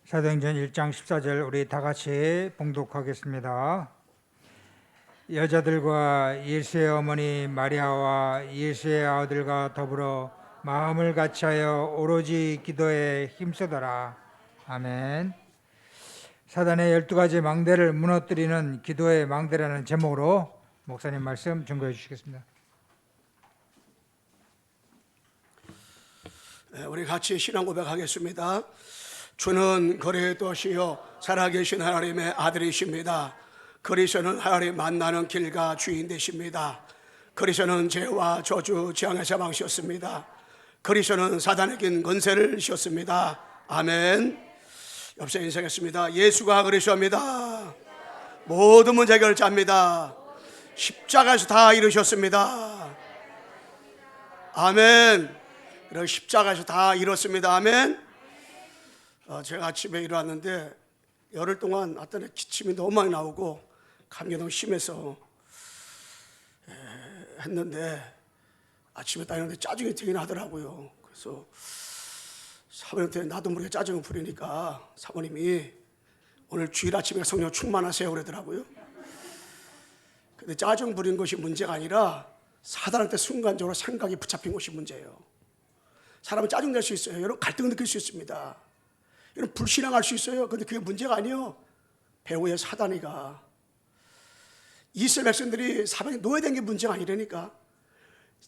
사도행전 1장 14절 우리 다 같이 봉독하겠습니다. 여자들과 예수의 어머니 마리아와 예수의 아들과 더불어 마음을 같이하여 오로지 기도에 힘쓰더라. 아멘. 사단의 12가지 망대를 무너뜨리는 기도의 망대라는 제목으로 목사님 말씀 증거해 주시겠습니다. 우리 같이 신앙 고백하겠습니다. 주는 그리스도시요 살아계신 하나님의 아들이십니다. 그리스도는 하나님 만나는 길과 주인 되십니다. 그리스도는 죄와 저주 재앙에서 방시었습니다. 그리스도는 사단에게 권세를 씌웠습니다. 아멘. 옆서 인사하겠습니다. 예수가 그리스도입니다. 모든 문제 해결자입니다. 십자가에서 다 이루셨습니다. 아멘. 이런 십자가에서 다 이뤘습니다. 아멘. 제가 아침에 일어났는데 열흘 동안 어떤 기침이 너무 많이 나오고 감기 너무 심해서 했는데 아침에 딱 일어났는데 짜증이 되긴 하더라고요. 그래서 사모님한테 나도 모르게 짜증을 부리니까 사모님이 오늘 주일 아침에 성령 충만하세요 그러더라고요. 근데 짜증 부린 것이 문제가 아니라 사단한테 순간적으로 생각이 붙잡힌 것이 문제예요. 사람은 짜증낼 수 있어요. 여러분 갈등을 느낄 수 있습니다. 여러분 불신앙할 수 있어요. 근데 그게 문제가 아니에요. 배후의 사단이가 이스라엘 백성들이 사방에 노예된 게 문제가 아니라니까.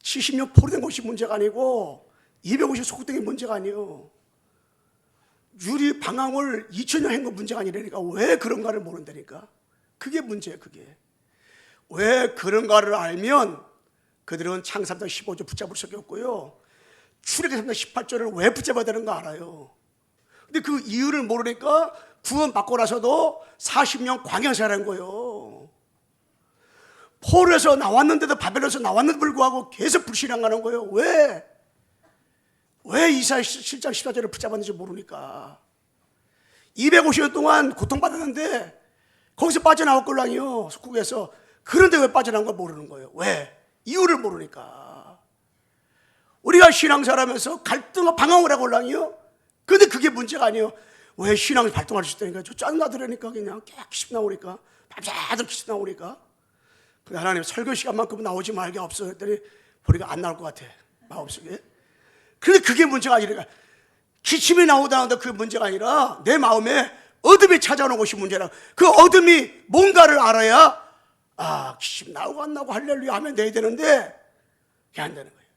70년 포로된 것이 문제가 아니고 250년 속국된 게 문제가 아니에요. 유리 방황을 2000년 한 건 문제가 아니라니까. 왜 그런가를 모른다니까. 그게 문제예요. 그게 왜 그런가를 알면 그들은 창세기 15절 붙잡을 수밖에 없고요, 출애굽기 18절을 왜 붙잡아야 되는가 알아요. 근데 그 이유를 모르니까 구원 받고 나서도 40년 광야생활한 거예요. 포로에서 나왔는데도, 바벨론에서 나왔는데도 불구하고 계속 불신앙하는 거예요. 왜 이사야 7장 14절을 붙잡았는지 모르니까. 250년 동안 고통받았는데 거기서 빠져나올 걸랑이요, 속국에서. 그런데 왜 빠져나온 걸 모르는 거예요. 왜? 이유를 모르니까. 우리가 신앙생활하면서 갈등과 방황을 하고 올랑이요. 근데 그게 문제가 아니에요. 왜 신앙을 발동할 수 있다니까. 저 짜증나더라니까. 그냥 기침 나오니까, 밤새도록 기침 나오니까. 근데 하나님 설교 시간만큼 나오지 말게 없어 했더니 보니까 안 나올 것 같아, 마음속에. 근데 그게 문제가 아니라, 기침이 나오다는데 그게 문제가 아니라 내 마음에 어둠이 찾아오는 것이 문제라. 그 어둠이 뭔가를 알아야 기침 나오고 안 나오고 할렐루야 하면 돼야 되는데 그게 안 되는 거예요.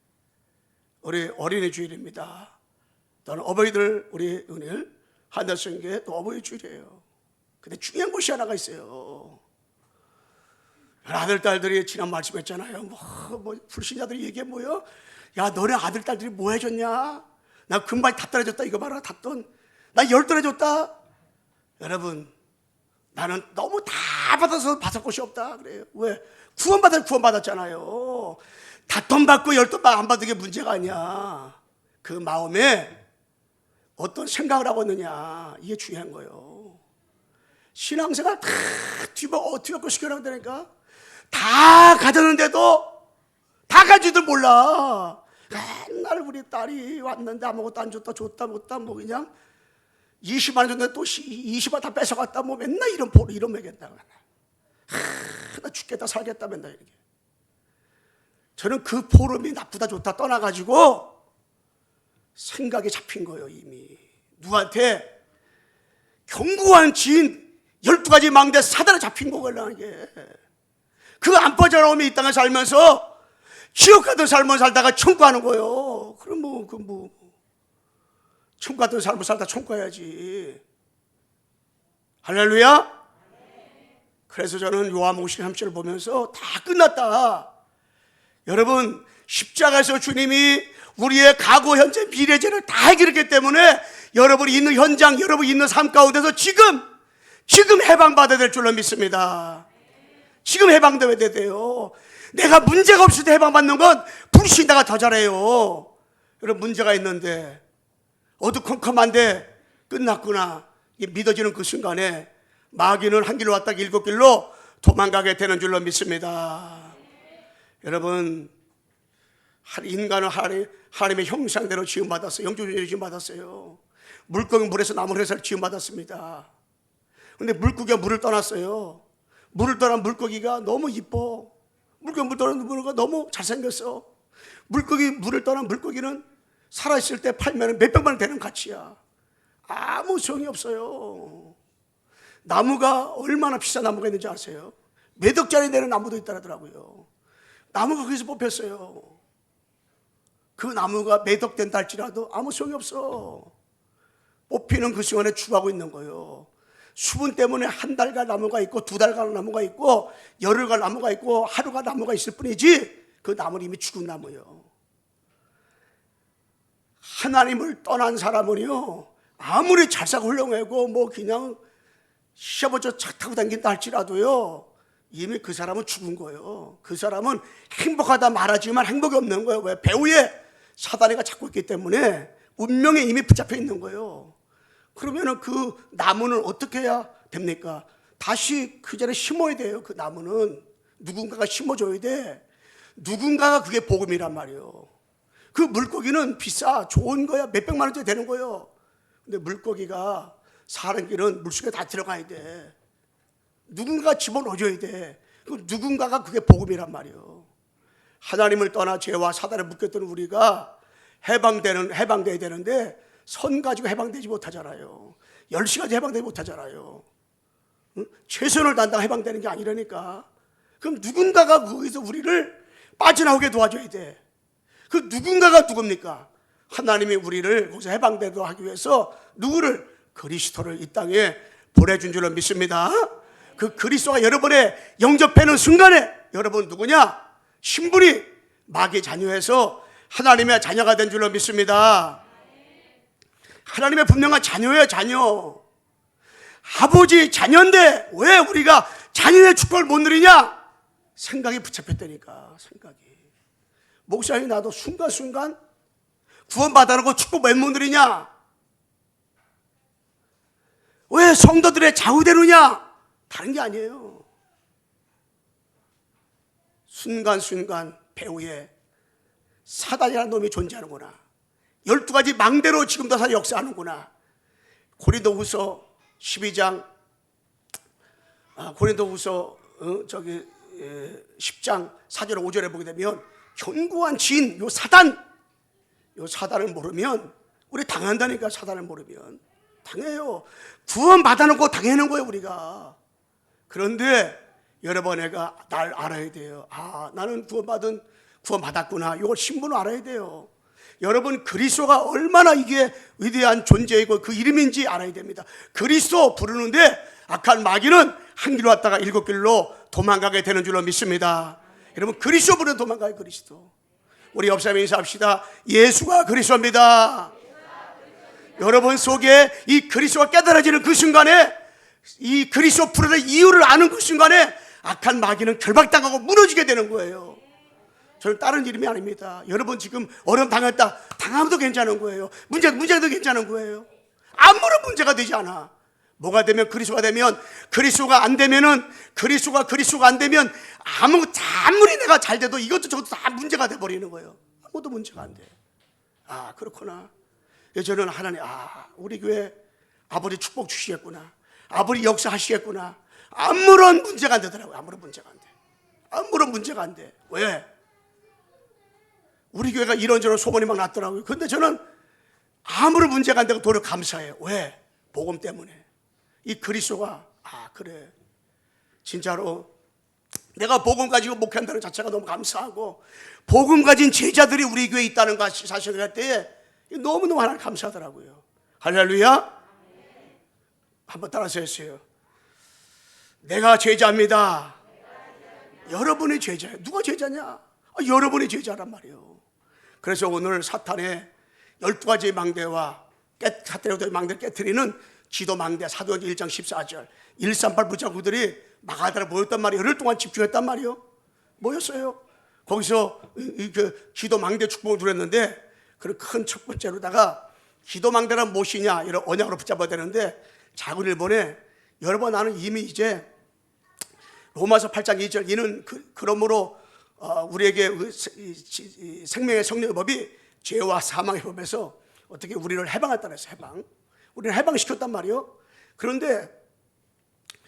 우리 어린이 주일입니다. 또는 어버이들 우리 은일 한달성교회 또 어버이 주일이에요. 근데 중요한 것이 하나가 있어요. 아들 딸들이 지난 말씀했잖아요. 뭐 불신자들이 얘기해 뭐요? 야, 너네 아들 딸들이 뭐 해줬냐? 나 금방 다 떨어졌다. 이거 봐라, 다 돈. 나 10 떨어졌다. 여러분, 나는 너무 다 받아서 받을 것이 없다 그래요. 왜? 구원받았잖아요. 다 돈 받고 10돈 안 받은 게 문제가 아니야. 그 마음에 어떤 생각을 하고 있느냐, 이게 중요한 거예요. 신앙생활 다 뒤바꿔 시켜놔야 되니까. 다 가졌는데도 다 가지도 몰라. 맨날 우리 딸이 왔는데 아무것도 안 줬다, 줬다 못다, 뭐 그냥 20만 원 줬는데 또 20만 원 다 뺏어갔다, 뭐 맨날 이런 보루 이런 매겠다. 나 죽겠다 살겠다 맨날 이렇게. 저는 그 포럼이 나쁘다 좋다 떠나가지고 생각이 잡힌 거예요. 이미 누구한테? 견고한 지인 12가지 망대 사단에 잡힌 거걸라. 이게 그거 안 빠져나오면 이 땅에 살면서 지옥 같은 삶을 살다가 천국 가는 거예요. 그럼 천국 같은 삶을 살다 천국 가야지. 할렐루야. 그래서 저는 요한복음 13장을 보면서 다 끝났다. 여러분, 십자가에서 주님이 우리의 과거, 현재, 미래 죄를 다 해결했기 때문에 여러분이 있는 현장, 여러분이 있는 삶 가운데서 지금 해방받아야 될 줄로 믿습니다. 지금 해방돼야 돼요. 내가 문제가 없을 때 해방받는 건 불신자가 더 잘해요. 여러분, 문제가 있는데 어두컴컴한데 끝났구나, 이게 믿어지는 그 순간에 마귀는 한 길로 왔다가 7길로 도망가게 되는 줄로 믿습니다. 여러분, 인간은 하나님의 형상대로 지음받았어요. 영적으로 지음받았어요. 물고기 물에서 나무 회사를 지원받았습니다. 근데 물고기가 물을 떠났어요. 물을 떠난 물고기가 너무 이뻐. 물고기 떠난 물고기가 너무 잘생겼어. 물을 떠난 물고기는 살아있을 때 팔면 몇백만 원 되는 가치야. 아무 소용이 없어요. 나무가 얼마나 비싼 나무가 있는지 아세요? 몇 억짜리 되는 나무도 있더라고요. 나무가 거기서 뽑혔어요. 그 나무가 몇 억 된다 할지라도 아무 소용이 없어. 뽑히는 그 순간에 죽어가고 있는 거예요. 수분 때문에 한 달 갈 나무가 있고 두 달 갈 나무가 있고 열흘 갈 나무가 있고 하루 갈 나무가 있을 뿐이지 그 나무는 이미 죽은 나무예요. 하나님을 떠난 사람은요, 아무리 잘 사고 훌륭하고 뭐 그냥 시아버지 차 타고 다닌다 할지라도요, 이미 그 사람은 죽은 거예요. 그 사람은 행복하다 말하지만 행복이 없는 거예요. 왜? 배후에 사단이가 잡고 있기 때문에 운명에 이미 붙잡혀 있는 거예요. 그러면은 그 나무는 어떻게 해야 됩니까? 다시 그 자리에 심어야 돼요. 그 나무는 누군가가 심어줘야 돼. 누군가가 그게 복음이란 말이에요. 그 물고기는 비싸, 좋은 거야. 몇백만 원짜리 되는 거예요. 근데 물고기가 사는 길은 물속에 다 들어가야 돼. 누군가가 집어넣어줘야 돼. 그 누군가가 그게 복음이란 말이에요. 하나님을 떠나 죄와 사단에 묶였던 우리가 해방돼야 되는데 선 가지고 해방되지 못하잖아요. 10시 가지고 해방되지 못하잖아요. 응? 최선을 다한다고 해방되는 게 아니라니까. 그럼 누군가가 거기서 우리를 빠져나오게 도와줘야 돼. 그 누군가가 누굽니까? 하나님이 우리를 거기서 해방되도록 하기 위해서 누구를? 그리스도를 이 땅에 보내준 줄로 믿습니다. 그 그리스도가 여러분의 영접하는 순간에 여러분 누구냐? 신분이 마귀의 자녀에서 하나님의 자녀가 된 줄로 믿습니다. 하나님의 분명한 자녀예요, 자녀. 아버지 자녀인데 왜 우리가 자녀의 축복을 못 누리냐? 생각이 붙잡혔다니까. 생각이. 목사님 나도 순간순간 구원받아놓고 축복 왜 못 누리냐? 왜 성도들의 좌우되느냐? 다른 게 아니에요. 순간순간 배후에 사단이라는 놈이 존재하는구나. 12가지 망대로 지금도 사실 역사하는구나. 고린도후서 12장, 고린도후서 10장 4절 5절에 보게 되면 견고한 진, 요 사단을 모르면 우리 당한다니까. 사단을 모르면 당해요. 구원 받아놓고 당하는 거예요, 우리가. 그런데 여러분, 내가 날 알아야 돼요. 아, 나는 구원받았구나. 이걸 신분을 알아야 돼요. 여러분, 그리스도가 얼마나 이게 위대한 존재이고 그 이름인지 알아야 됩니다. 그리스도 부르는데 악한 마귀는 한 길로 왔다가 7길로 도망가게 되는 줄로 믿습니다. 여러분, 그리스도 부르는 도망가요. 그리스도. 우리 옆사람에 인사합시다. 예수가 그리스도입니다. 여러분 속에 이 그리스도가 깨달아지는 그 순간에, 이 그리스도 부르는 이유를 아는 그 순간에 악한 마귀는 결박당하고 무너지게 되는 거예요. 저는 다른 이름이 아닙니다. 여러분 지금 어려움 당했다. 당하면도 괜찮은 거예요. 문제도 괜찮은 거예요. 아무런 문제가 되지 않아. 뭐가 되면 그리스도가 되면, 그리스도가 안 되면은 그리스도가 안 되면 아무리 내가 잘 돼도 이것도 저것도 다 문제가 돼 버리는 거예요. 아무도 문제가 안 돼. 아, 그렇구나. 저는 하나님, 우리 교회 아버지 축복 주시겠구나. 아버지 역사하시겠구나. 아무런 문제가 안 되더라고요. 아무런 문제가 안 돼. 아무런 문제가 안 돼. 왜? 우리 교회가 이런저런 소문이 막 났더라고요. 근데 저는 아무런 문제가 안 되고 도리어 감사해요. 왜? 복음 때문에. 이 그리스도가, 그래. 진짜로 내가 복음 가지고 목회한다는 자체가 너무 감사하고, 복음 가진 제자들이 우리 교회에 있다는 사실을 할 때에 너무너무 하나님 감사하더라고요. 할렐루야. 한번 따라서 했어요. 내가 제자입니다. 여러분이 제자예요. 누가 제자냐? 여러분이 제자란 말이에요. 그래서 오늘 사탄의 12가지 망대와 사탄의 망대를 깨트리는 기도 망대, 사도행전 1장 14절 138 부자구들이 마가다라 모였단 말이에요. 열흘 동안 집중했단 말이에요. 모였어요. 거기서 그 기도 망대 축복을 누렸는데, 그 큰 첫 번째로다가 기도 망대란 무엇이냐, 이런 언약으로 붙잡아야 되는데, 작은 일본에 여러분, 나는 이미 이제 로마서 8장 2절 이는 그러므로 우리에게 생명의 성령의 법이 죄와 사망의 법에서 어떻게 우리를 해방했다 그랬어요. 우리는 해방시켰단 말이에요. 그런데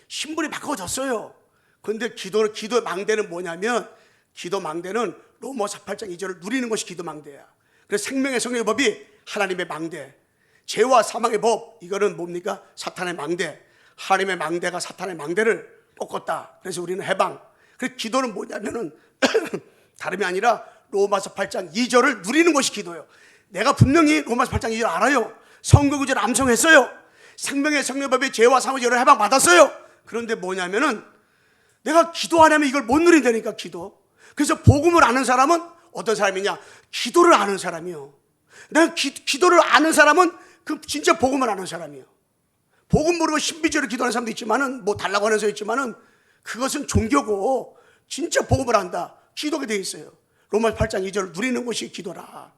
신분이 바꿔졌어요. 그런데 기도 망대는 뭐냐면, 기도 망대는 로마서 8장 2절을 누리는 것이 기도 망대야. 그래서 생명의 성령의 법이 하나님의 망대, 죄와 사망의 법, 이거는 뭡니까? 사탄의 망대. 하나님의 망대가 사탄의 망대를 꺾었다. 그래서 우리는 해방. 그래서 기도는 뭐냐면은 다름이 아니라 로마서 8장 2절을 누리는 것이 기도예요. 내가 분명히 로마서 8장 2절 알아요. 선거 구절 암송했어요. 생명의 성령의 법의 죄와 사망의 죄를 해방 받았어요. 그런데 뭐냐면은 내가 기도 안 하면 이걸 못 누린다니까, 기도. 그래서 복음을 아는 사람은 어떤 사람이냐? 기도를 아는 사람이요. 내가 기도를 아는 사람은 그 진짜 복음을 아는 사람이요. 복음 모르고 신비주의로 기도하는 사람도 있지만은, 뭐 달라고 하는 사람도 있지만은, 그것은 종교고 진짜 복음을 안다, 기도가 되어 있어요. 로마서 8장 2절을 누리는 것이 기도라.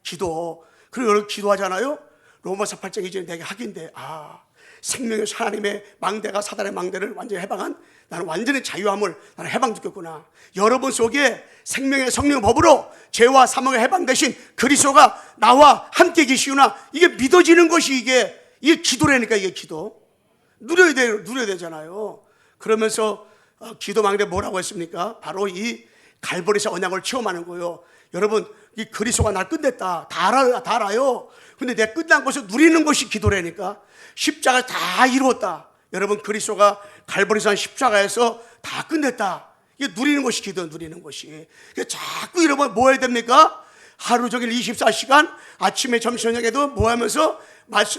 기도. 그리고 여러분 기도하잖아요. 로마서 8장 2절이 내게 확인돼. 생명의 하나님의 망대가 사단의 망대를 완전히 해방한, 나는 완전히 자유함을 나는 해방 느꼈구나. 여러분 속에 생명의 성령 법으로 죄와 사망의 해방 대신 그리스도가 나와 함께 계시구나. 이게 믿어지는 것이 이게 기도라니까. 이게 기도. 누려야 되잖아요. 그러면서 기도 망대 뭐라고 했습니까? 바로 이 갈보리에서 언약을 체험하는 거예요. 여러분, 이 그리스도가 날 끝냈다. 다 알아요. 근데 내 끝난 것을 누리는 것이 기도라니까. 십자가 다 이루었다. 여러분, 그리스도가 갈보리산 십자가에서 다 끝냈다. 이게 누리는 것이 기도, 누리는 것이. 자꾸 이러면 뭐 해야 됩니까? 하루 종일 24시간 아침에 점심 저녁에도 뭐 하면서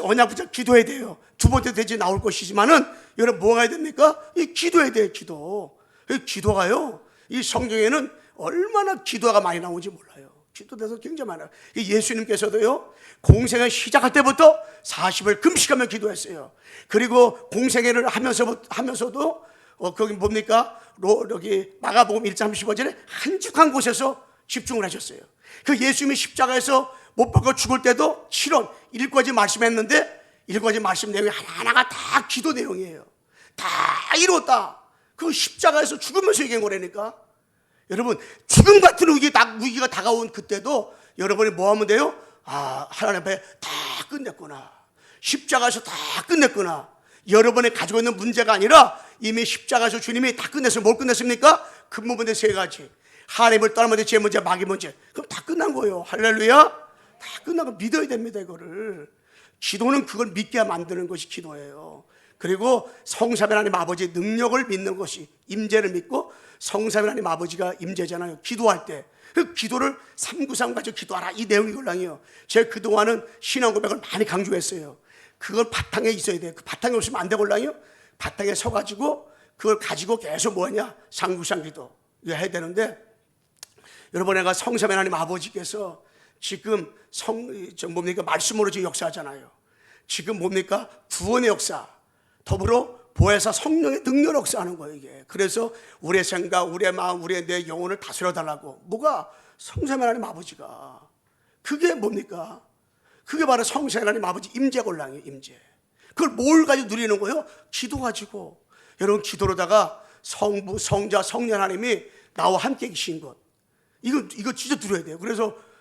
언약 붙잡 기도해야 돼요. 두 번째 되지 나올 것이지만은 여러분 뭐가 해야 됩니까? 이 기도해야 돼요. 기도. 이 기도가요, 이 성경에는 얼마나 기도가 많이 나오는지 몰라요. 기도돼서 굉장히 많아요. 예수님께서도요, 공생을 시작할 때부터 40을 금식하며 기도했어요. 그리고 공생애를 하면서도 거기 뭡니까? 여기 마가복음 1장 35절에 한적한 곳에서 집중을 하셨어요. 그 예수님이 십자가에서 못 박혀 죽을 때도 7원 1까지 말씀했는데 1까지 말씀 내용이 하나하나가 다 기도 내용이에요. 다 이뤘다. 그 십자가에서 죽으면서 얘기한 거라니까. 여러분, 죽음 같은 위기가 다가온 그때도 여러분이 뭐 하면 돼요? 하나님 앞에 다 끝냈구나. 십자가에서 다 끝냈구나. 여러분이 가지고 있는 문제가 아니라 이미 십자가에서 주님이 다 끝냈어요. 뭘 끝냈습니까? 근본 문제 세 가지. 하나님을 떠난 문제, 제 문제, 마귀 문제. 그럼 다 끝난 거예요. 할렐루야. 다 끝난 거 믿어야 됩니다. 이거를. 기도는 그걸 믿게 만드는 것이 기도예요. 그리고 성삼위 하나님 아버지의 능력을 믿는 것이, 임재를 믿고, 성삼위 하나님 아버지가 임재잖아요. 기도할 때 그 기도를 393 가지고 기도하라, 이 내용이 걸랑이에요. 제가 그동안은 신앙 고백을 많이 강조했어요. 그걸 바탕에 있어야 돼요. 그 바탕에 없으면 안 되걸랑이요. 바탕에 서가지고 그걸 가지고 계속 뭐하냐, 393 기도 이거 해야 되는데, 여러분, 내가 성삼위 하나님 아버지께서 지금 뭡니까? 말씀으로 지금 역사하잖아요. 지금 뭡니까? 구원의 역사, 더불어 보혜사 성령의 능력 역사하는 거예요, 이게. 그래서 우리의 생각, 우리의 마음, 우리의 내 영혼을 다스려 달라고. 뭐가? 성삼위 하나님 아버지가. 그게 뭡니까? 그게 바로 성삼위 하나님 아버지 임재곤랑이에요, 임재. 그걸 뭘 가지고 누리는 거예요? 기도 가지고. 여러분, 기도로다가 성부, 성자, 성령 하나님이 나와 함께 계신 것, 이거 진짜 누려야 돼요.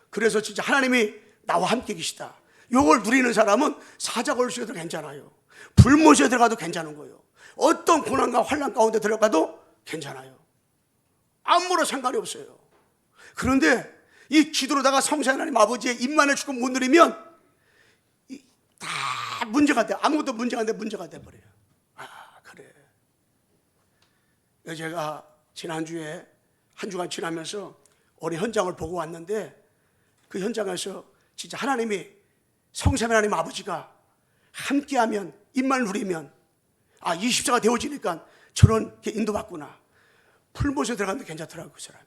그래서 진짜 하나님이 나와 함께 계시다. 이걸 누리는 사람은 사자골 속에도 괜찮아요. 불못에 들어가도 괜찮은 거예요. 어떤 고난과 환난 가운데 들어가도 괜찮아요. 아무런 상관이 없어요. 그런데 이 기도로다가 성삼위 하나님 아버지의 임만을 주고 못 누리면 다 문제가 돼. 아무것도 문제가 안 돼. 문제가 돼버려요. 그래. 제가 지난주에 한 주간 지나면서 어느 현장을 보고 왔는데, 그 현장에서 진짜 하나님이, 성삼위 하나님 아버지가 함께하면, 입만 누리면 24가 되어지니까 저런 게 인도받구나. 풀못에 들어갔는데 괜찮더라고요, 그 사람이.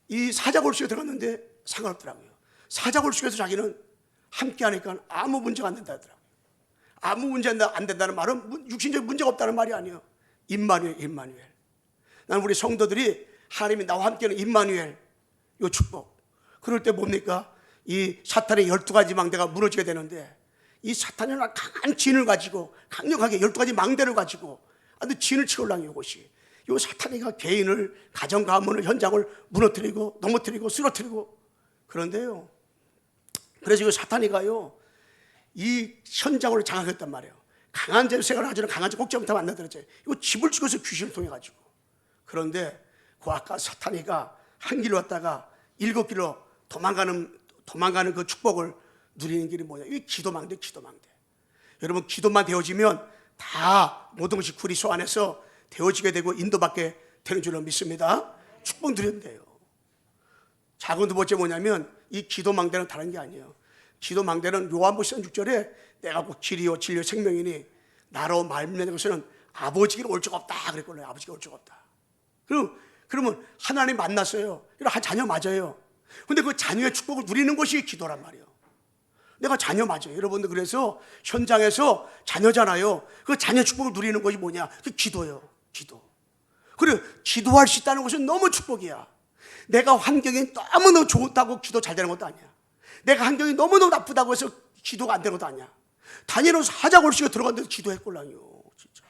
이 사자골수에 들어갔는데 상관없더라고요. 사자골수에서 자기는 함께하니까 아무 문제가 안 된다 하더라고요. 아무 문제 안 된다는 말은 육신적인 문제가 없다는 말이 아니에요. 임마누엘, 임마누엘. 나는 우리 성도들이 하나님이 나와 함께하는 임마누엘, 요 축복. 그럴 때 뭡니까? 이 사탄의 12가지 망대가 무너지게 되는데, 이 사탄이 강한 진을 가지고, 강력하게 12가지 망대를 가지고 아주 진을 치우려고 이것이. 이 사탄이가 개인을, 가정 가문을, 현장을 무너뜨리고 넘어뜨리고 쓰러뜨리고 그런데요. 그래서 이 사탄이가요, 이 현장으로 장악했단 말이에요. 강한 자 생활을 하지는 강한 자 꼭지부터 만나들었죠. 이거 집을 찍어서 귀신을 통해 가지고. 그런데 그 아까 사탄이가 한 길로 왔다가 7길로 도망가는 그 축복을 누리는 길이 뭐냐? 이 기도망대, 기도망대. 여러분 기도만 되어지면 다 모든 것이 그리스도 안에서 되어지게 되고 인도받게 되는 줄로 믿습니다. 축복 누리면 돼요. 작은 두 번째 뭐냐면 이 기도망대는 다른 게 아니에요. 기도망대는 요한복음 6절에 내가 곧 길이요 진리요 생명이니 나로 말미암는 것은 아버지께로 올 적 없다 그랬거든요. 아버지께 올 적 없다. 그러면 하나님 만났어요. 한 자녀 맞아요. 근데 그 자녀의 축복을 누리는 것이 기도란 말이에요. 내가 자녀 맞아요. 여러분들 그래서 현장에서 자녀잖아요. 그 자녀 축복을 누리는 것이 뭐냐? 그 기도예요. 기도. 그리고 기도할 수 있다는 것은 너무 축복이야. 내가 환경이 너무너무 좋다고 기도 잘 되는 것도 아니야. 내가 환경이 너무너무 나쁘다고 해서 기도가 안 되는 것도 아니야. 다니는 사자골식에 들어갔는데 기도했걸랑요. 진짜.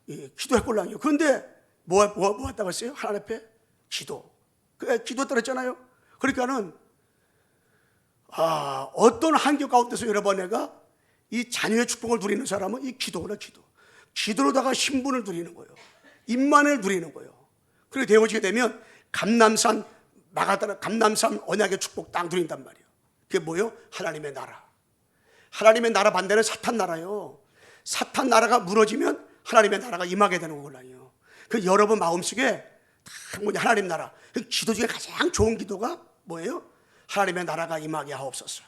예, 기도했걸랑요. 그런데 뭐 했다고 했어요? 하나님 앞에? 기도. 기도했다고 했잖아요. 그러니까는 어떤 환경 가운데서 여러분 내가 이 자녀의 축복을 누리는 사람은 이 기도구나, 기도. 기도로다가 신분을 누리는 거예요. 임만을 누리는 거예요. 그렇게 되어지게 되면 감남산 언약의 축복 딱 누린단 말이에요. 그게 뭐예요? 하나님의 나라. 하나님의 나라 반대는 사탄 나라요. 사탄 나라가 무너지면 하나님의 나라가 임하게 되는 거거든요. 그 여러분 마음속에 딱 뭐냐 하나님 나라. 그 기도 중에 가장 좋은 기도가 뭐예요? 하나님의 나라가 임하게 하옵소서.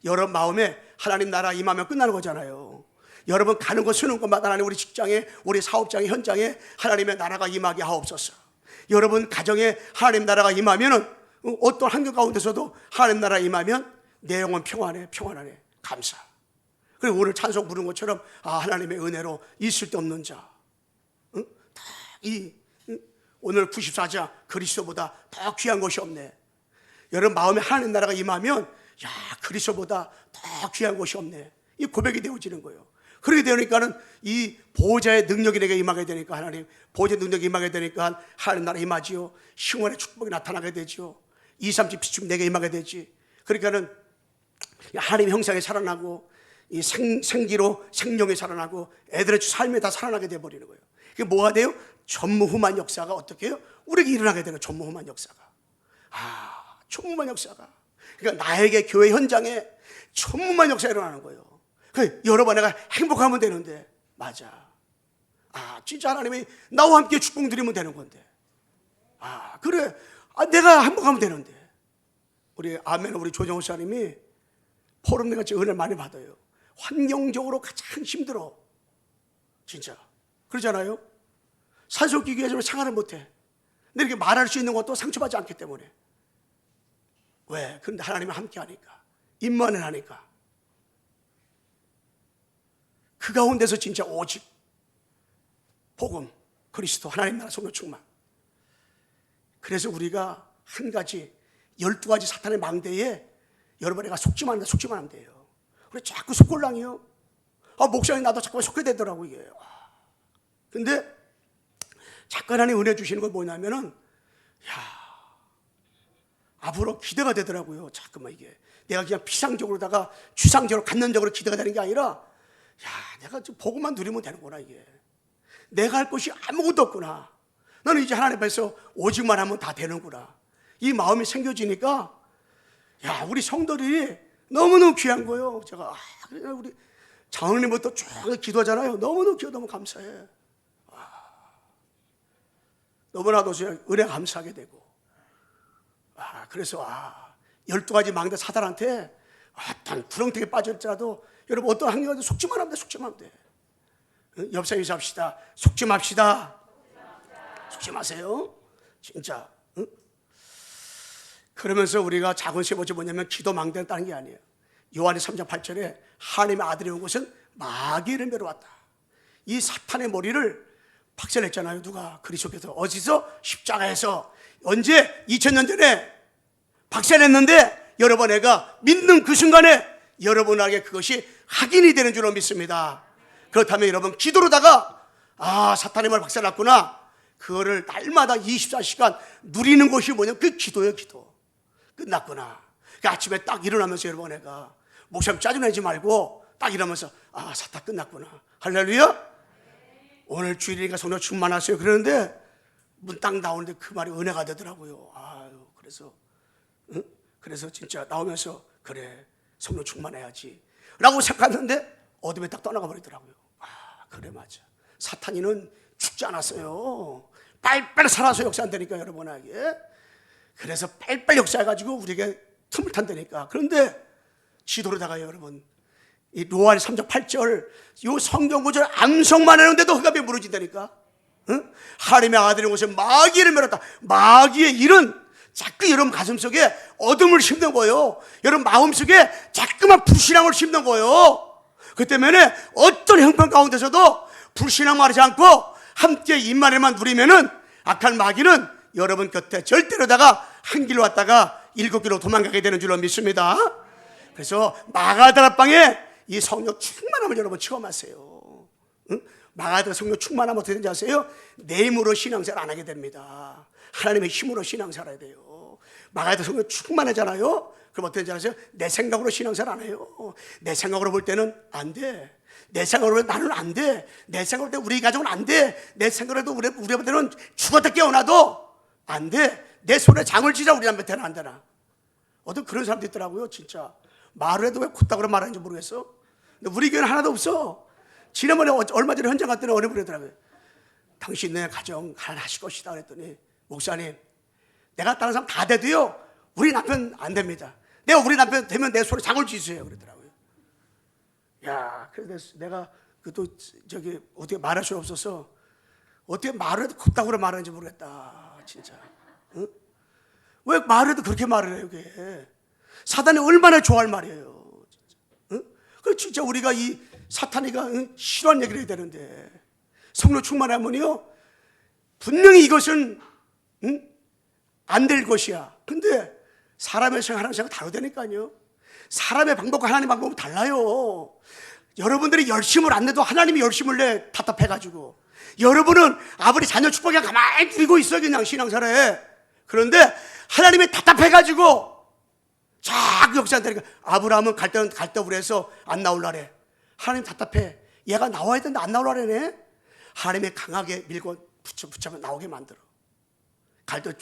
여러분 마음에 하나님 나라 임하면 끝나는 거잖아요. 여러분 가는 거 쓰는 것마다 하나님 우리 직장에 우리 사업장에 현장에 하나님의 나라가 임하게 하옵소서. 여러분 가정에 하나님 나라가 임하면은 어떤 환경 가운데서도 하나님 나라 임하면 내 영혼 평안해 감사. 그리고 오늘 찬송 부른 것처럼 하나님의 은혜로 있을 데 없는 자. 오늘 94자 그리스도보다 더 귀한 것이 없네. 여러분 마음에 하나님 나라가 임하면 그리스도보다 더 귀한 것이 없네. 이 고백이 되어지는 거예요. 그렇게 되니까는 이 보호자의 능력이 내게 임하게 되니까 하나님 보호자의 능력이 임하게 되니까 하나님 나라 임하지요. 시원의 축복이 나타나게 되죠. 2, 3집 비축 내게 임하게 되지. 그러니까는 하나님 형상에 살아나고 이 생기로 생명에 살아나고 애들의 삶에 다 살아나게 돼버리는 거예요. 그게 뭐가 돼요? 전무후무한 역사가 어떻게 해요? 우리에게 일어나게 되는 전무후무한 역사가. 전무후무한 역사가. 그러니까 나에게 교회 현장에 전무후무한 역사가 일어나는 거예요. 그래, 여러분 내가 행복하면 되는데 맞아. 진짜 하나님이 나와 함께 축복 드리면 되는 건데. 그래. 내가 행복하면 되는데. 우리 조정호 사님이 포럼내 같이 은혜를 많이 받아요. 환경적으로 가장 힘들어. 진짜. 그러잖아요. 산소기계에서 생활을 못해. 근데 이렇게 말할 수 있는 것도 상처받지 않기 때문에. 왜? 그런데 하나님이 함께 하니까. 임만을 하니까. 그 가운데서 진짜 오직 복음, 그리스도, 하나님 나라 성령 충만. 그래서 우리가 한 가지 12가지 사탄의 망대에 여러분 내가 속지만 하면 돼요. 우리 자꾸 속골랑이요. 목사님 나도 자꾸 속게 되더라고 이게. 근데 자꾸 하나님 은혜 주시는 건 뭐냐면은 앞으로 기대가 되더라고요. 자꾸만 이게 내가 그냥 피상적으로다가 추상적으로 간면적으로 기대가 되는 게 아니라 내가 좀 복음만 누리면 되는구나 이게. 내가 할 것이 아무것도 없구나. 나는 이제 하나님 앞에서 오직만 하면 다 되는구나. 이 마음이 생겨지니까 우리 성도들이 너무너무 귀한 거예요. 제가 우리 장로님부터 쭉 기도하잖아요. 너무너무 귀해, 너무 감사해. 너무나도 은혜 감사하게 되고. 그래서 12가지 망대 사단한테 어떤 구렁텅이에 빠질지라도 여러분 어떤 환경에도 속지만 하면 돼. 속지만 하면 돼. 옆 사람이 합시다. 속지 맙시다. 속지 마세요. 진짜. 그러면서 우리가 작은 세 번째 뭐냐면 기도 망대는 다른 게 아니에요. 요한의 3장 8절에 하나님의 아들이 온 것은 마귀를 메러왔다. 이 사탄의 머리를 박살냈잖아요. 누가? 그리스도께서. 어디서? 십자가에서. 언제? 2000년 전에 박살냈는데 여러분 애가 믿는 그 순간에 여러분에게 그것이 확인이 되는 줄로 믿습니다. 그렇다면 여러분 기도로다가 사탄의 말 박살났구나. 그거를 날마다 24시간 누리는 것이 뭐냐? 그 기도예요. 기도. 끝났구나. 그 아침에 딱 일어나면서 여러분 애가 목사님 짜증내지 말고 딱 이러면서 아, 사탄 끝났구나. 할렐루야. 오늘 주일이니까 성령 충만하세요. 그러는데 문 딱 나오는데 그 말이 은혜가 되더라고요. 아유, 그래서 진짜 나오면서 그래, 성령 충만해야지 라고 생각했는데 어둠에 딱 떠나가 버리더라고요. 아, 그래, 맞아. 사탄이는 죽지 않았어요. 빨리빨리 살아서 역사한다니까, 여러분에게. 그래서 빨리빨리 역사해가지고 우리에게 틈을 탄다니까. 그런데 지도로다가 여러분, 이 로마리 3장 8절 이 성경 구절 암송만 해놓은데도 흑암이 무너진다니까. 응? 하나님의 아들인 곳에 마귀를 멸했다. 마귀의 일은 자꾸 여러분 가슴속에 어둠을 심는 거예요. 여러분 마음속에 자꾸만 불신앙을 심는 거예요. 그 때문에 어떤 형편 가운데서도 불신앙하지 않고 함께 임마에만 누리면은 악한 마귀는 여러분 곁에 절대로다가 한 길로 왔다가 7길로 도망가게 되는 줄로 믿습니다. 그래서 마가다락방에 이 성령 충만함을 여러분 체험하세요. 응? 마가다락 성령 충만하면 어떻게 되는지 아세요? 내 힘으로 신앙생활 안 하게 됩니다. 하나님의 힘으로 신앙생활 해야 돼요. 마가다락 성령 충만하잖아요. 그럼 어떻게 되는지 아세요? 내 생각으로 신앙생활 안 해요. 내 생각으로 볼 때는 안 돼. 내 생각으로 볼 때 나는 안 돼. 내 생각으로 볼 때 우리 가족은 안 돼. 내 생각으로 볼 때 우리 아버지는 죽었다 깨어나도 안 돼. 내 손에 장을 쥐자 우리 남편한테는 안 되나. 어떤 그런 사람도 있더라고요. 진짜 말을 해도 왜 콧다구로 말하는지 모르겠어. 근데 우리 교회는 하나도 없어. 지난번에 얼마 전에 현장 갔더니 어느 분이 그러더라고요. 당신 내 가정 하실 것이다 그랬더니 목사님, 내가 다른 사람 다 돼도요 우리 남편 안 됩니다. 내가 우리 남편 되면 내 손에 장을 쥐세요 그러더라고요. 야, 그래서 내가 그또 저기 어떻게 말할 수 없어서 어떻게 말을 해도 콧다구로 말하는지 모르겠다. 진짜. 응? 왜 말을 해도 그렇게 말을 해요? 그게 사단이 얼마나 좋아할 말이에요. 진짜. 응? 그 진짜 우리가 이 사탄이가 싫어하는 얘기를 해야 되는데 성령 충만하면요 분명히 이것은 안 될 것이야. 근데 사람의 생각 하나님 생각 다르다니까요. 사람의 방법과 하나님의 방법은 달라요. 여러분들이 열심을 안 내도 하나님이 열심을 내 답답해가지고 여러분은 아버지 자녀 축복에 가만히 누리고 있어 그냥 신앙생활에. 그런데 하나님이 답답해가지고 자꾸 역사한다니까. 아브라함은 갈대우를 해서 안 나올라래. 하나님 답답해. 얘가 나와야 되는데 안 나올라래네. 하나님이 강하게 밀고 붙잡아 나오게 만들어. 갈대우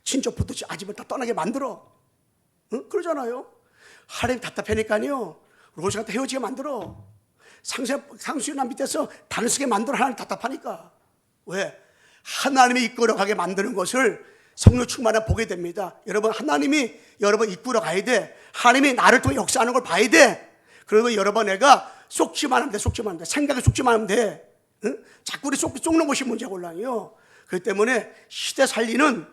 친척 붙듯이 아집을 다 떠나게 만들어. 응? 그러잖아요. 하나님 답답하니까요 로시가 헤어지게 만들어. 상수남 밑에서 다른 쓰게 만들어. 하나님 답답하니까. 왜? 하나님이 이끌어가게 만드는 것을 성령 충만하게 보게 됩니다. 여러분 하나님이 여러분 이끌어 가야 돼. 하나님이 나를 통해 역사하는 걸 봐야 돼. 그러면 여러분 내가 속지만 하면 돼. 속지만 하면 돼. 생각에 속지만 하면 돼. 응? 자꾸 우리 속는 것이 문제곤란이요. 그렇기 때문에 시대 살리는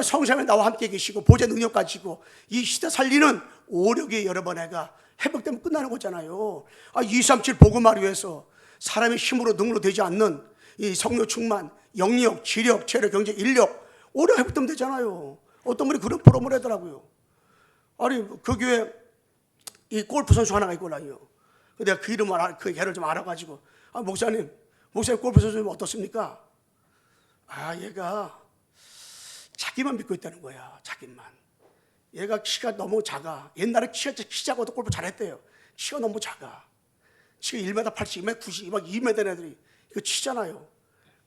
성삼에 나와 함께 계시고 보좌 능력 가지고 이 시대 살리는 오력이 여러분 애가 회복되면 끝나는 거잖아요. 237 복음화를 위해서 사람의 힘으로 능으로 되지 않는 이 성령 충만, 영역, 지력, 체력, 경제, 인력 오래 회복되면 되잖아요. 어떤 분이 그런 포럼을 하더라고요. 아니 그 교회 이 골프 선수 하나가 있거든요. 내가 그 이름을 그 걔를 좀 알아가지고 목사님 골프 선수님 어떻습니까? 얘가 자기만 믿고 있다는 거야. 자기만. 얘가 키가 너무 작아. 옛날에 키 작아도 골프 잘했대요. 키가 너무 작아. 키가 1m 80, 2m 90, 막 2m 된 애들이 이거 치잖아요.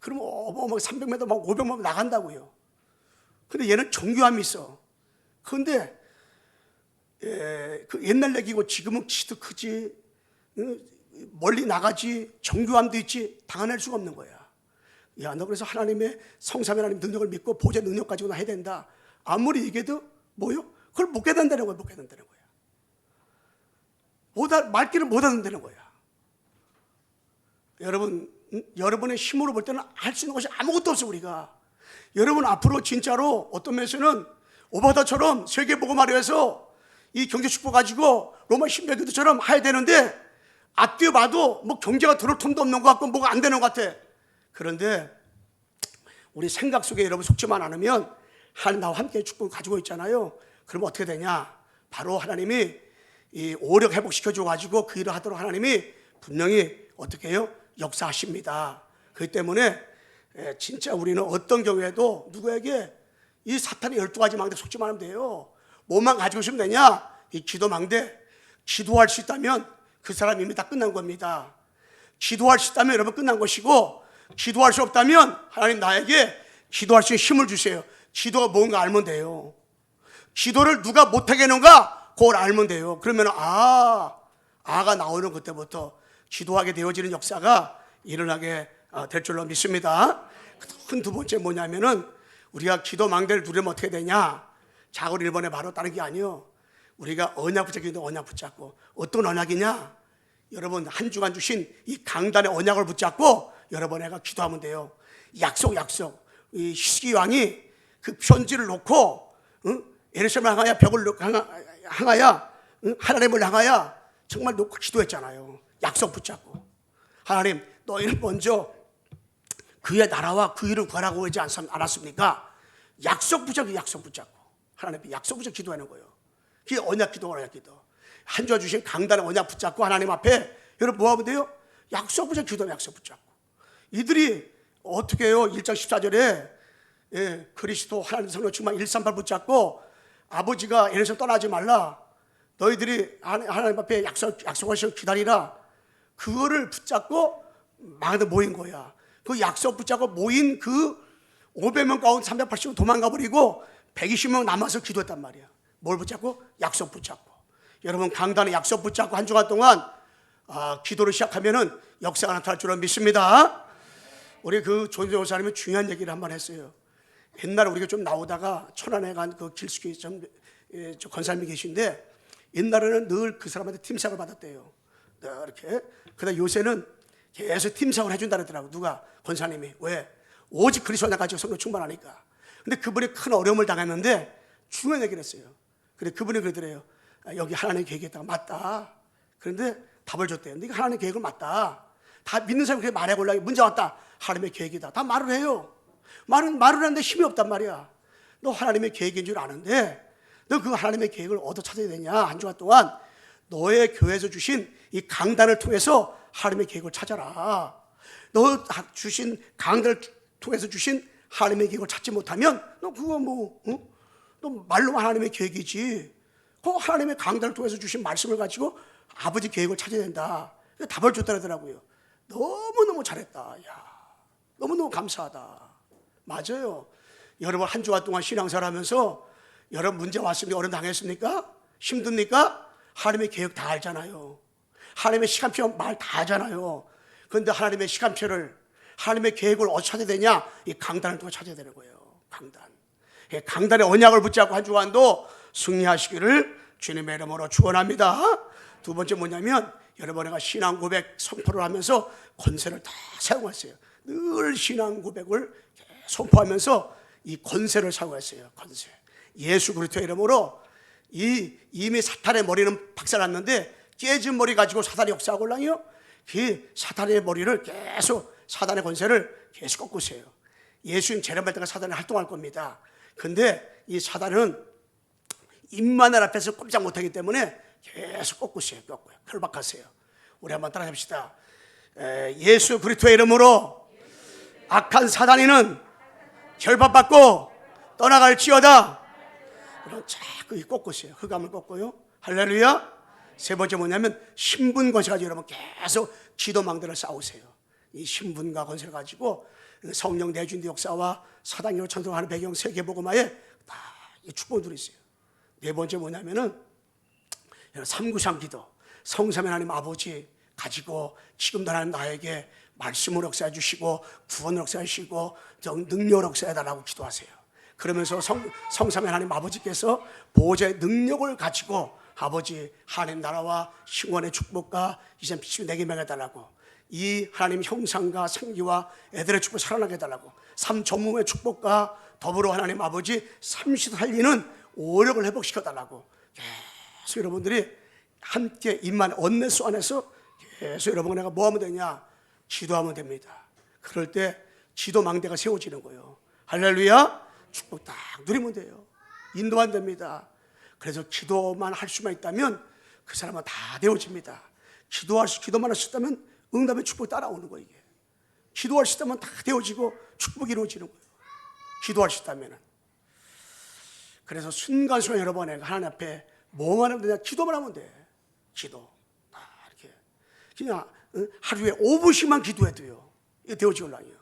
그러면 어마어마하게 300m 막 500m 나간다고요. 근데 얘는 정교함이 있어. 그런데 그 옛날 얘기고 지금은 키도 크지, 멀리 나가지, 정교함도 있지, 당해낼 수가 없는 거야. 야, 너 그래서 하나님의 성삼위 하나님 능력을 믿고 보좌 능력 가지고 해야 된다. 아무리 얘기해도 뭐요? 그걸 못 깨닫는다는 거야. 못 깨닫는다는 거야. 말귀를 못 듣는다는 거야. 여러분, 여러분의 힘으로 볼 때는 할 수 있는 것이 아무것도 없어 우리가. 여러분 앞으로 진짜로 어떤 면에서는 오바다처럼 세계복음화를 해서 이 경제 축복 가지고 로마 신비교도처럼 해야 되는데 앞뒤에 봐도 뭐 경제가 들어올 틈도 없는 것 같고 뭐가 안 되는 것 같아. 그런데 우리 생각 속에 여러분 속지만 않으면 하나님 나와 함께 축복을 가지고 있잖아요. 그러면 어떻게 되냐? 바로 하나님이 이 오력 회복시켜줘 가지고 그 일을 하도록 하나님이 분명히 어떻게 해요? 역사하십니다. 그렇기 때문에 진짜 우리는 어떤 경우에도 누구에게 이 사탄의 12가지 망대 속지만 하면 돼요. 뭐만 가지고 있으면 되냐? 이 기도 망대, 기도할 수 있다면 그 사람 이미 다 끝난 겁니다. 기도할 수 있다면 여러분 끝난 것이고, 기도할 수 없다면 하나님 나에게 기도할 수 있는 힘을 주세요. 기도가 뭔가 알면 돼요. 기도를 누가 못하게 하는가 그걸 알면 돼요. 그러면 아가 나오는 그때부터 기도하게 되어지는 역사가 일어나게 될 줄로 믿습니다. 큰 두 번째 뭐냐면은 우리가 기도 망대를 누리면 어떻게 되냐? 자고 1번에 바로 따른 게 아니에요. 우리가 언약 붙잡기도 언약 붙잡고, 어떤 언약이냐? 여러분 한 주간 주신 이 강단의 언약을 붙잡고 여러분 애가 기도하면 돼요. 약속. 이 히스기 왕이 그 편지를 놓고 예루살렘을 향하여 벽을 향하여 하나님을 향하여 정말 놓고 기도했잖아요. 약속 붙잡고, 하나님 너희는 먼저 그의 나라와 그 일을 구하라고 하지 않았습니까? 약속 붙잡고 하나님 약속 붙잡고 기도하는 거예요. 그게 언약 기도가 기도. 한 주가 주신 강단의 언약 붙잡고 하나님 앞에 여러분 뭐 하면 돼요? 약속 붙잡고 기도하면 약속 붙잡고. 이들이 어떻게 해요? 1장 14절에 그리스도 하나님 성령 충만 138 붙잡고, 아버지가 예루살렘 떠나지 말라, 너희들이 하나님 앞에 약속하시고 기다리라, 그거를 붙잡고 망하다 모인 거야. 그 약속 붙잡고 모인 그 500명 가운데 380명 도망가 버리고 120명 남아서 기도했단 말이야. 뭘 붙잡고? 약속 붙잡고. 여러분 강단에 약속 붙잡고 한 주간 동안 기도를 시작하면은 역사가 나타날 줄은 믿습니다. 우리 그 조인성 목사님이 중요한 얘기를 한 번 했어요. 옛날에 우리가 좀 나오다가 천안에 간 그 길숙이 저 권사님이 계신데, 옛날에는 늘 그 사람한테 팀상을 받았대요. 이렇게. 그러다 요새는 계속 팀상을 해준다 그러더라고. 누가? 권사님이. 왜? 오직 그리스도 안에 가지고 성령 충만하니까. 근데 그분이 큰 어려움을 당했는데 중요한 얘기를 했어요. 근데 그분이 그러더래요. 여기 하나님의 계획이 있다가 맞다. 그런데 답을 줬대요. 네가 하나님의 계획을 맞다. 다 믿는 사람이 그렇게 말해보려고 문제 왔다. 하나님의 계획이다. 다 말을 해요. 말을 하는데 힘이 없단 말이야. 너 하나님의 계획인 줄 아는데 너 그 하나님의 계획을 어디서 찾아야 되냐? 한 주간 동안 너의 교회에서 주신 이 강단을 통해서 하나님의 계획을 찾아라. 너 주신 강단을 통해서 주신 하나님의 계획을 찾지 못하면 너 그거 너 말로만 하나님의 계획이지. 그 하나님의 강단을 통해서 주신 말씀을 가지고 아버지 계획을 찾아야 된다. 답을 줬더라고요. 너무너무 잘했다. 야, 너무너무 감사하다. 맞아요. 여러분 한 주간 동안 신앙생활 하면서 여러분 문제 왔습니까? 어려움 당했습니까? 힘듭니까? 하나님의 계획 다 알잖아요. 하나님의 시간표 말 다 하잖아요. 그런데 하나님의 시간표를, 하나님의 계획을 어떻게 찾아야 되냐? 이 강단을 통해 찾아야 되는 거예요. 강단의 언약을 붙잡고 한 주간도 승리하시기를 주님의 이름으로 축원합니다. 두 번째 뭐냐면 여러분과 신앙 고백 선포를 하면서 권세를 다 사용했어요. 늘 신앙 고백을 선포하면서 이 권세를 사용했어요. 권세. 예수 그리스도의 이름으로 이미 사탄의 머리는 박살났는데 깨진 머리 가지고 사탄이 역사하고 올랑이요. 그 사탄의 머리를 계속, 사탄의 권세를 계속 꺾고 있어요. 예수님 재림할 때가 사탄이 활동할 겁니다. 근데 이 사탄은 임마누엘 앞에서 꼼짝 못하기 때문에 계속 꺾고 있어요. 꺾고요. 결박하세요. 우리 한번 따라 합시다. 예수 그리스도의 이름으로 악한 사단이는 결박받고 떠나갈지어다. 그럼 자꾸 꺾고 있어요. 흑암을 꺾고요. 할렐루야. 세 번째 뭐냐면 신분 권세 가지고 여러분 계속 기도망대를 쌓으세요. 이 신분과 권세를 가지고 성령 내주인의 역사와 사단으로 천성하는 배경 세계복음화에 다 축복을 누리고 있어요. 네 번째 뭐냐면은 삼구상 기도. 성삼위 하나님 아버지 가지고 지금도 하나님 나에게 말씀을 역사해 주시고 구원을 역사해 주시고 능력을 역사해 달라고 기도하세요. 그러면서 성삼위 하나님 아버지께서 보호자의 능력을 가지고 아버지 하나님 나라와 신원의 축복과 이제 빛이 내게 명해달라고, 이 하나님 형상과 생기와 애들의 축복을 살아나게 해달라고, 삶 전무의 축복과 더불어 하나님 아버지 삼시 살리는 오력을 회복시켜달라고 계속 여러분들이 함께 임만 언내수 안에서 계속 여러분 내가 뭐 하면 되냐? 기도하면 됩니다. 그럴 때 기도 망대가 세워지는 거예요. 할렐루야. 축복 딱 누리면 돼요. 인도하면 됩니다. 그래서 기도만 할 수만 있다면 그 사람은 다 되어집니다. 기도만 할 수 있다면 응답의 축복이 따라오는 거예요. 이게. 기도할 수 있다면 다 되어지고 축복이 이루어지는 거예요. 기도할 수 있다면. 그래서 순간순간 여러분 하나님 앞에 뭐만 하면 되냐? 기도만 하면 돼. 기도. 다 이렇게. 그냥 하루에 5분씩만 기도해도요. 이게 되어지올랑이요.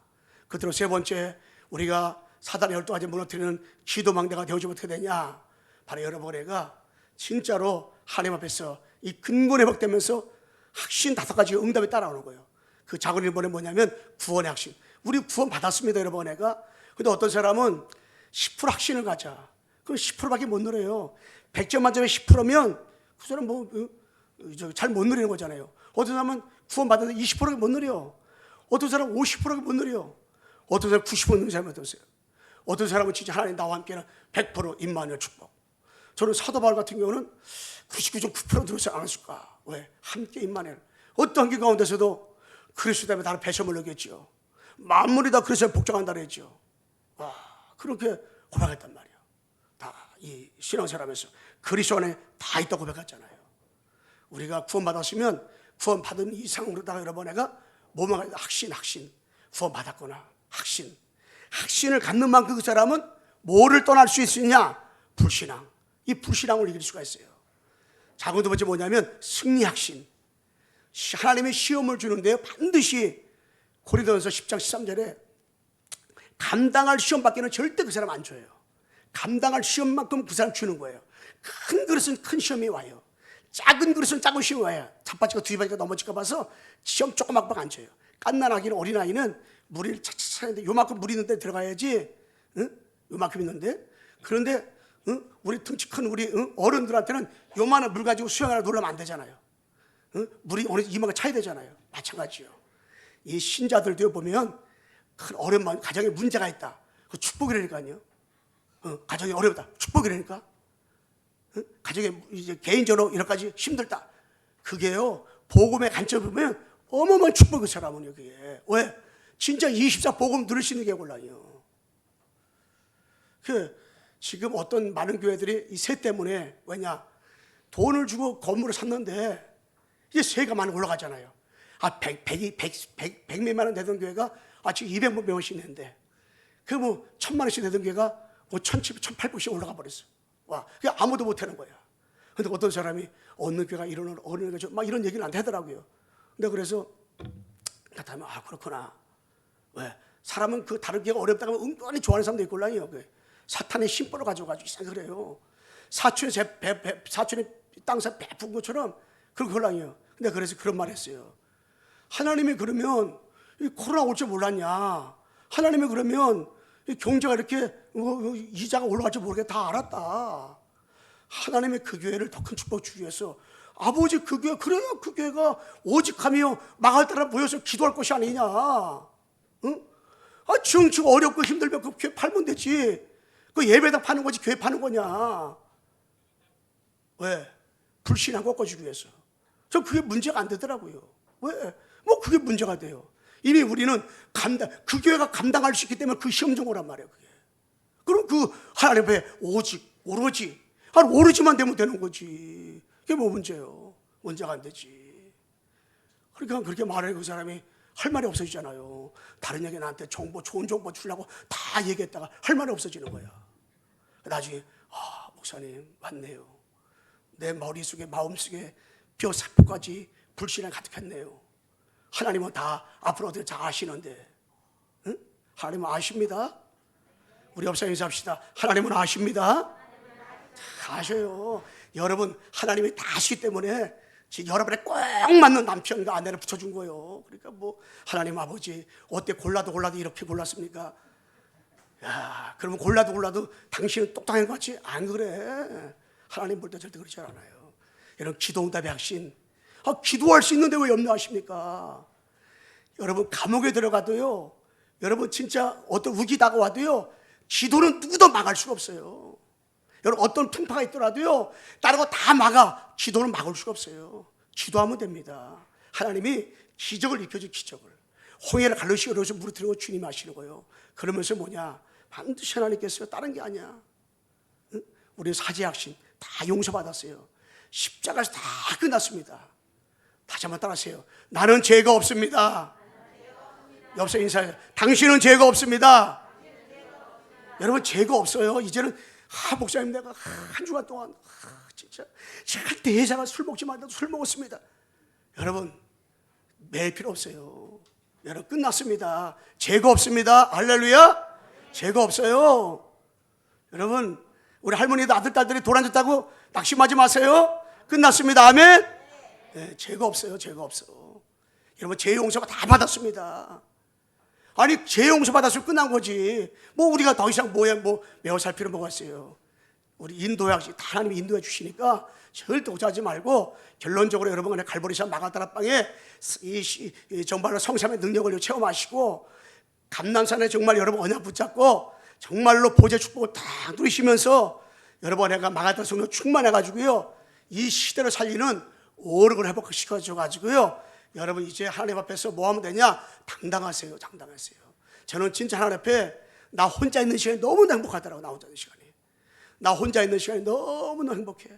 그대로 세 번째, 우리가 사단의 12가지 무너뜨리는 기도망대가 되어지면 어떻게 되냐? 바로 여러분에가 진짜로 하나님 앞에서 이 근본 회복되면서 확신 5가지 응답이 따라오는 거예요. 그 작은 일본에 뭐냐면 구원의 확신. 우리 구원 받았습니다, 여러분에가. 근데 어떤 사람은 10% 확신을 가자. 그럼 10%밖에 못 누려요. 100점 만점에 10%면 그 사람 잘 못 누리는 거잖아요. 어떤 사람은 구원 받았는데 20%가 못 누려. 어떤 사람은 50%가 못 누려. 어떤 사람은 90% 누리는 사람이 어떠세요? 어떤 사람은 진짜 하나님 나와 함께는 100% 임마누엘 축복. 저는 사도 바울 같은 경우는 99.9% 누리지 않았을까? 왜? 함께 임마누엘. 어떤 길 가운데서도 그리스도 때문에 나는 배심을 느꼈지요. 만물이 다 그리스도에 복종한다 그랬죠. 와, 그렇게 고백했단 말이야. 다 이 신앙생활하면서 그리스도 안에 다 있다고 고백했잖아요. 우리가 구원받았으면 구원받은 이상으로다가 여러분 내가 뭐만 확신 구원받았구나. 확신을 갖는 만큼 그 사람은 뭐를 떠날 수 있느냐? 불신앙. 이 불신앙을 이길 수가 있어요. 자, 두 번째 뭐냐면 승리 확신. 하나님의 시험을 주는데요, 반드시 고린도전서 10장 13절에 감당할 시험밖에는 절대 그 사람 안 줘요. 감당할 시험만큼 그 사람 주는 거예요. 큰 그릇은 큰 시험이 와요. 작은 그릇은 작은 시험이 와요. 자빠지고 뒤바지가 넘어질까 봐서 시험 조그맣게 안 줘요. 갓난아기는 어린아이는 물을 차차차 하는데 요만큼 물 있는 데 들어가야지. 응? 요만큼 있는데. 그런데 우리 등치 큰 우리 어른들한테는 요만한 물 가지고 수영하나 놀라면 안 되잖아요. 물이 어느 이만큼 차야 되잖아요. 마찬가지요. 이 신자들도 보면 큰 어려운 가정에 문제가 있다. 그 축복이라니까요. 가정이 어렵다. 축복이라니까. 가정에 이제 개인적으로 여러 가지 힘들다. 그게요, 복음의 관점을 보면 어마어마한 축복이 그 사람은요, 그게. 왜? 진짜 24 복음 누릴 수 있는 게 골라요. 지금 어떤 많은 교회들이 이 세 때문에, 왜냐? 돈을 주고 건물을 샀는데 이제 세가 많이 올라가잖아요. 100몇만 원 되던 교회가 지금 200몇 명씩 냈는데, 그 1000만 원씩 되던 교회가 1700, 1800씩 올라가 버렸어. 와, 그게 아무도 못 하는 거야. 근데 어떤 사람이 어느 교회가 이러는 어느 교회가 막 이런 얘기는 안 하더라고요. 근데 그래서 나타나면 그렇구나. 왜? 사람은 그 다른 교회가 어렵다고 하면 은근히 좋아하는 사람도 있걸랑요. 사탄의 심보를 가져가지고 이상하게 그래요. 사촌의 땅에서 베푼 것처럼 그렇게 헐랑이요. 근데 그래서 그런 말 했어요. 하나님이 그러면 이 코로나 올 줄 몰랐냐? 하나님이 그러면 이 경제가 이렇게 이자가 올라갈 줄 모르게 다 알았다. 하나님의 그 교회를 더 큰 축복 주기 위해서 아버지 그 교회, 그래요, 그 교회가 오직하며 망할 따라 모여서 기도할 것이 아니냐? 응? 지금 어렵고 힘들면 그 교회 팔면 되지. 그 예배당 파는 거지 교회 파는 거냐? 왜? 불신하고 꺾어주기 위해서. 저 그게 문제가 안 되더라고요. 왜? 그게 문제가 돼요. 이미 우리는 그 교회가 감당할 수 있기 때문에 그 시험 정오란 말이에요, 그게. 그럼 그 하나님 앞에 오로지만 되면 되는 거지. 그게 뭐 문제예요? 문제가 안 되지. 그러니까 그렇게 말해 그 사람이 할 말이 없어지잖아요. 다른 얘기 나한테 좋은 정보 주려고 다 얘기했다가 할 말이 없어지는 거야. 나중에 목사님 맞네요. 내 머릿속에 마음속에 뼈사표까지 불신이 가득했네요. 하나님은 다 앞으로 어떻게 잘 아시는데, 응? 하나님은 아십니다. 우리 옆사 인사합시다. 하나님은 아십니다. 다 아셔요. 여러분 하나님이 다 아시기 때문에 지금 여러분에 꼭 맞는 남편과 아내를 붙여준 거예요. 그러니까 하나님 아버지 어때 골라도 이렇게 골랐습니까? 야, 그러면 골라도 당신은 똑똑한 것 같지? 안 그래. 하나님 볼 때 절대 그렇지 않아요. 여러분 기도응답의 확신. 기도할 수 있는데 왜 염려하십니까? 여러분 감옥에 들어가도요, 여러분 진짜 어떤 위기 다가와도요, 기도는 누구도 막을 수가 없어요. 여러분 어떤 풍파가 있더라도요, 다른 거 다 막아. 기도는 막을 수가 없어요. 기도하면 됩니다. 하나님이 기적을 일으켜줄 기적을. 홍해를 갈르시고 여기서 무너뜨리는 거 주님이 하시는 거예요. 그러면서 반드시 하나님께서 다른 게 아니야. 응? 우리 사죄학신 다 용서받았어요. 십자가에서 다 끝났습니다. 다시 한번 따라하세요. 나는 죄가 없습니다. 옆에 인사해요. 당신은 죄가 없습니다. 여러분 죄가 없어요. 이제는 목사님 내가 한 주간 동안 진짜 절대 예상한 술 먹지 말라도 술 먹었습니다. 여러분 매일 필요 없어요. 여러분 끝났습니다. 죄가 없습니다. 할렐루야. 죄가 없어요. 여러분 우리 할머니도 아들 딸들이 돌 앉았다고 낙심하지 마세요. 끝났습니다. 아멘. 네, 죄가 없어요. 죄가 없어. 여러분 죄 용서가 다 받았습니다. 아니 죄 용서 받았으면 끝난 거지. 뭐 우리가 더 이상 매어 살 필요 뭐가 있어요. 우리 인도약 다 하나님이 인도해 주시니까 절대 오자지 말고 결론적으로 여러분 간에 갈보리산 마가다락방에 이 정말로 성삼의 능력을 체험하시고 감남산에 정말 여러분 언약 붙잡고 정말로 보좌 축복을 다 누리시면서 여러분 내가 마가다락 성령 충만해가지고요 이 시대를 살리는 오력을 회복시켜줘가지고요 여러분 이제 하나님 앞에서 뭐 하면 되냐? 당당하세요. 당당하세요. 저는 진짜 하나님 앞에 나 혼자 있는 시간이 너무나 행복하더라고요. 나 혼자 있는 시간이. 나 혼자 있는 시간이 너무나 행복해.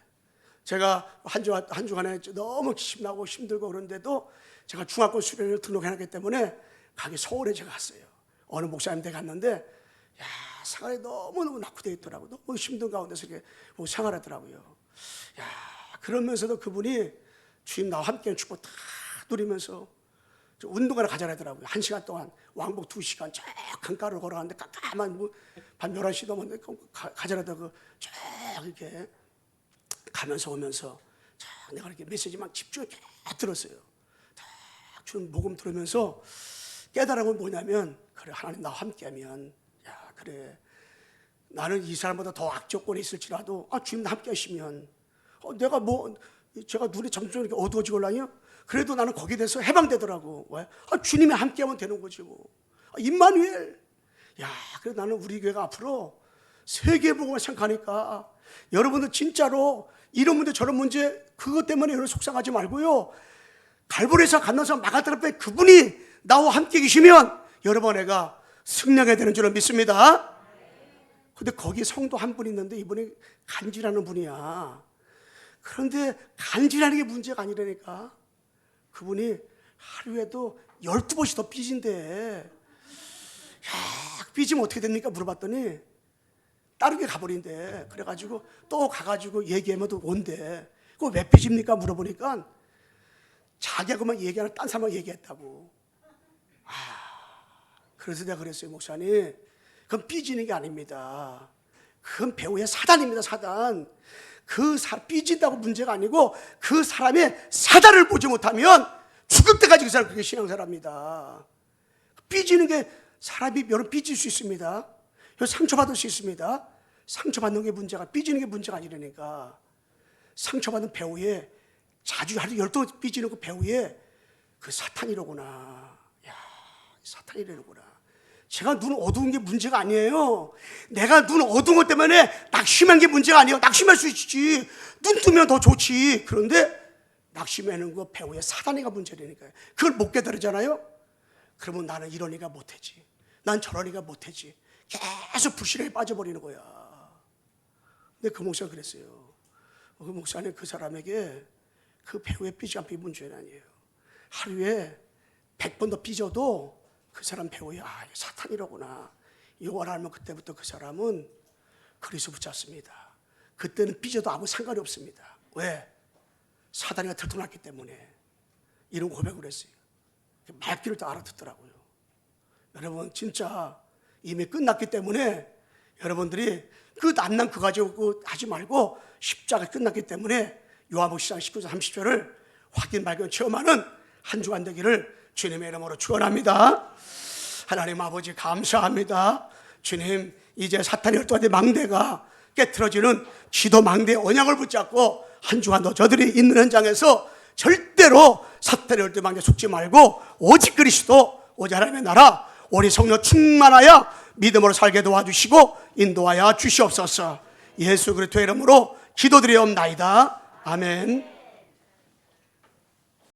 제가 한 주간에 너무 심나고 힘들고 그런데도 제가 중학교 수련회를 등록해놨기 때문에 가기 서울에 제가 갔어요. 어느 목사님 댁에 갔는데 야 생활이 너무너무 낙후되어 있더라고요. 너무 힘든 가운데서 이렇게 생활하더라고요. 야 그러면서도 그분이 주님 나와 함께 축복 다 누리면서 운동하러 가자 하더라고요. 1시간 동안 왕복 2시간 쫙 강가를 걸어가는데 깜깜한 밤 11시 넘었는데 가자라다가 쫙 이렇게 가면서 오면서 쫙 내가 이렇게 메시지만 집중해 쫙 들었어요. 쫙 주는 복음 들으면서 깨달은 건 뭐냐면 그래 하나님 나와 함께하면 야 그래 나는 이 사람보다 더 악조건에 있을지라도 주님 나 함께 하시면 내가 제가 눈이 점점 이렇게 어두워지걸라요? 그래도 나는 거기에 대해서 해방되더라고. 왜? 주님이 함께하면 되는 거지 뭐. 임마누엘. 야, 그래도 나는 우리 교회가 앞으로 세계복음을 생각하니까 여러분들 진짜로 이런 문제 저런 문제 그것 때문에 여러분 속상하지 말고요. 갈보리에서 감남산 마가다락방에 그분이 나와 함께 계시면 여러분 내가 승리하게 되는 줄을 믿습니다. 근데 거기 성도 한 분 있는데 이분이 간질하는 분이야. 그런데 간질하는 게 문제가 아니라니까. 그분이 하루에도 12번씩 더 삐진대. 야, 삐지면 어떻게 됩니까? 물어봤더니 다른 게 가버린대. 그래가지고 또 가가지고 얘기하면 또 온대. 그거 왜 삐집니까? 물어보니까 자기가 그만 얘기하는 딴 사람하고 얘기했다고. 그래서 내가 그랬어요. 목사님 그건 삐지는 게 아닙니다. 그건 배우의 사단입니다. 사단. 삐진다고 문제가 아니고 그 사람의 사단을 보지 못하면 죽을 때까지 그 사람 그게 신앙사람입니다. 삐지는 게 사람이 여러분 삐질 수 있습니다. 상처받을 수 있습니다. 상처받는 게 문제가 삐지는 게 문제가 아니라니까. 상처받은 배우에 자주 하루 12번 삐지는 그 배우에 그 사탄이로구나. 야, 사탄이로구나. 제가 눈 어두운 게 문제가 아니에요. 내가 눈 어두운 것 때문에 낙심한 게 문제가 아니에요. 낙심할 수 있지. 눈 뜨면 더 좋지. 그런데 낙심하는 거 배우의 사단이가 문제라니까요. 그걸 못 깨달으잖아요. 그러면 나는 이러니까 못하지. 난 저러니까 못하지. 계속 불신에 빠져버리는 거야. 근데 그 목사가 그랬어요. 그 목사는 그 사람에게 그 배우의 삐지 않기 문제는 아니에요. 하루에 100번 더 삐져도 그 사람 배우야 사탄이로구나. 이걸 알면 그때부터 그 사람은 그리스도 붙잡습니다. 그때는 삐져도 아무 상관이 없습니다. 왜? 사단이가 들통났기 때문에. 이런 고백을 했어요. 말귀를 다 알아듣더라고요. 여러분 진짜 이미 끝났기 때문에 여러분들이 그 남남 그 가지고 하지 말고 십자가 끝났기 때문에 요한복음 10장 19절 30절을 확인 발견 체험하는 한 주간 되기를 주님의 이름으로 축원합니다. 하나님 아버지 감사합니다. 주님 이제 사탄이 열도한테 망대가 깨트려지는 기도 망대의 언약을 붙잡고 한 주간 더 저들이 있는 현장에서 절대로 사탄의 열도 망대 속지 말고 오직 그리스도 오직 하나님의 나라 우리 성령 충만하여 믿음으로 살게 도와주시고 인도하여 주시옵소서. 예수 그리스도의 이름으로 기도드리옵나이다. 아멘.